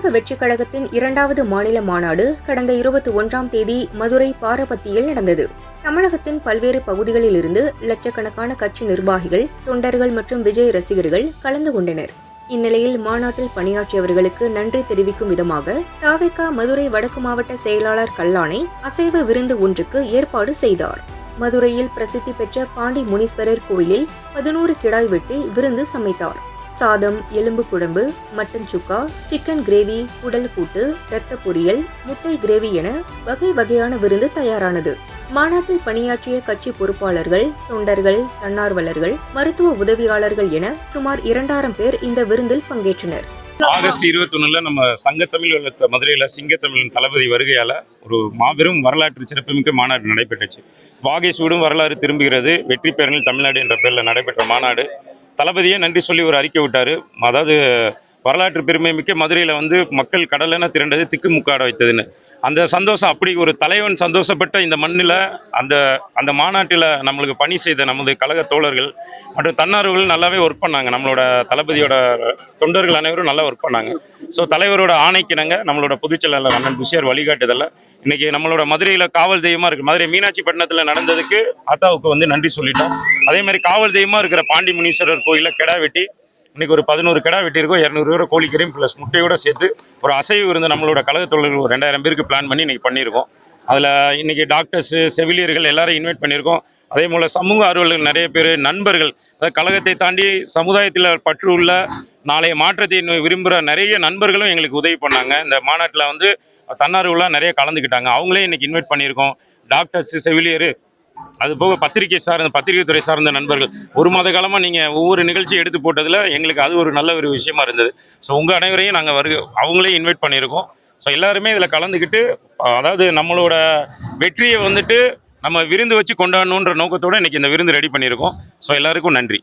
தமிழக வெற்றிக் கழகத்தின் 2வது மாநில மாநாடு கடந்த 21ஆம் தேதி மதுரை பாரபத்தியில் நடந்தது. தமிழகத்தின் பல்வேறு பகுதிகளில் இருந்து லட்சக்கணக்கான கட்சி நிர்வாகிகள், தொண்டர்கள் மற்றும் விஜய் ரசிகர்கள் கலந்து கொண்டனர். இந்நிலையில் மாநாட்டில் பணியாற்றியவர்களுக்கு நன்றி தெரிவிக்கும் விதமாக தவிக மதுரை வடக்கு மாவட்ட செயலாளர் கல்லானை அசைவ விருந்து ஒன்றுக்கு ஏற்பாடு செய்தார். மதுரையில் பிரசித்தி பெற்ற பாண்டி முனீஸ்வரர் கோயிலில் 11 கிடாய் வெட்டி விருந்து சமைத்தார். சாதம், எலும்பு குழம்பு, மட்டன் சுக்கா, சிக்கன் கிரேவி, குடல் கூட்டு, இரத்த பொரியல், முட்டை கிரேவி என வகை வகையான விருந்து தயாரானது. மாநாட்டில் பணியாற்றிய கட்சி பொறுப்பாளர்கள், தொண்டர்கள், தன்னார்வலர்கள், மருத்துவ உதவியாளர்கள் என சுமார் 2000 பேர் இந்த விருந்தில் பங்கேற்றனர். ஆகஸ்ட் 21 நம்ம சங்கத்தமிழ் மதுரையில சிங்கத்தமிழின் தளபதி வருகையால ஒரு மாபெரும் வரலாற்று சிறப்புமிக்க மாநாடு நடைபெற்றுச்சு. வாகை சூடும் வரலாறு திரும்புகிறது, வெற்றி பேரணியில் தமிழ்நாடு என்ற பெயரில் நடைபெற்ற மாநாடு. தளபதியே நன்றி சொல்லி ஒரு அறிக்கை விட்டாரு. அதாவது வரலாற்று பெருமை மிக்க மதுரையில மக்கள் கடலென திரண்டது திக்குமுக்காட வைத்ததுன்னு. அந்த சந்தோஷம், அப்படி ஒரு தலைவன் சந்தோஷப்பட்ட இந்த மண்ணில் அந்த மாநாட்டில் நம்மளுக்கு பணி செய்த நமது கழக தோழர்கள் மற்றும் தன்னார்வர்கள் நல்லாவே ஒர்க் பண்ணாங்க. நம்மளோட தளபதியோட தொண்டர்கள் அனைவரும் நல்லா ஒர்க் பண்ணாங்க. ஸோ தலைவரோட ஆணைக்கிணங்க நம்மளோட பொதுச்செயலாளர் அண்ணன் புஷியார் வழிகாட்டுதல்ல இன்னைக்கு நம்மளோட மதுரையில் காவல் தெய்வமா இருக்கு. மதுரை மீனாட்சி பட்டினத்தில் நடந்ததுக்கு அத்தாவுக்கு நன்றி சொல்லிட்டோம். அதே மாதிரி காவல் தெய்வமா இருக்கிற பாண்டி முனீஸ்வரர் கோயிலில் கிடா வெட்டி இன்னைக்கு ஒரு 11 கிடா வெட்டியிருக்கோம். 200 ரூபா கோழிக்கறியும் பிளஸ் முட்டையோட சேர்த்து ஒரு அசைவு விருந்து நம்மளோட கழக தொழில்கள் ஒரு 2000 பேருக்கு பிளான் பண்ணி இன்னைக்கு பண்ணியிருக்கோம். அதில் இன்னைக்கு டாக்டர்ஸ், செவிலியர்கள் எல்லாரும் இன்வைட் பண்ணியிருக்கோம். அதே போல சமூக ஆர்வலர்கள் நிறைய பேர், நண்பர்கள், அதாவது கழகத்தை தாண்டி சமுதாயத்தில் பற்று உள்ள நாளைய மாற்றத்தை விரும்புகிற நிறைய நண்பர்களும் எங்களுக்கு உதவி பண்ணாங்க. இந்த மாநாட்டில் தன்னார்வலாம் நிறைய கலந்துக்கிட்டாங்க. அவங்களே இன்னைக்கு இன்வைட் பண்ணியிருக்கோம். டாக்டர்ஸ், செவிலியர், அது போக பத்திரிகை துறை சார்ந்த நண்பர்கள். ஒரு மாத காலமாக நீங்கள் ஒவ்வொரு நிகழ்ச்சியும் எடுத்து போட்டதில் எங்களுக்கு அது ஒரு நல்ல ஒரு விஷயமா இருந்தது. ஸோ உங்கள் அனைவரையும் நாங்கள் அவங்களே இன்வைட் பண்ணியிருக்கோம். ஸோ எல்லாருமே இதில் கலந்துக்கிட்டு, அதாவது நம்மளோட வெற்றியை நம்ம விருந்து வச்சு கொண்டாடணுன்ற நோக்கத்தோடு இன்னைக்கு இந்த விருந்து ரெடி பண்ணியிருக்கோம். ஸோ எல்லாருக்கும் நன்றி.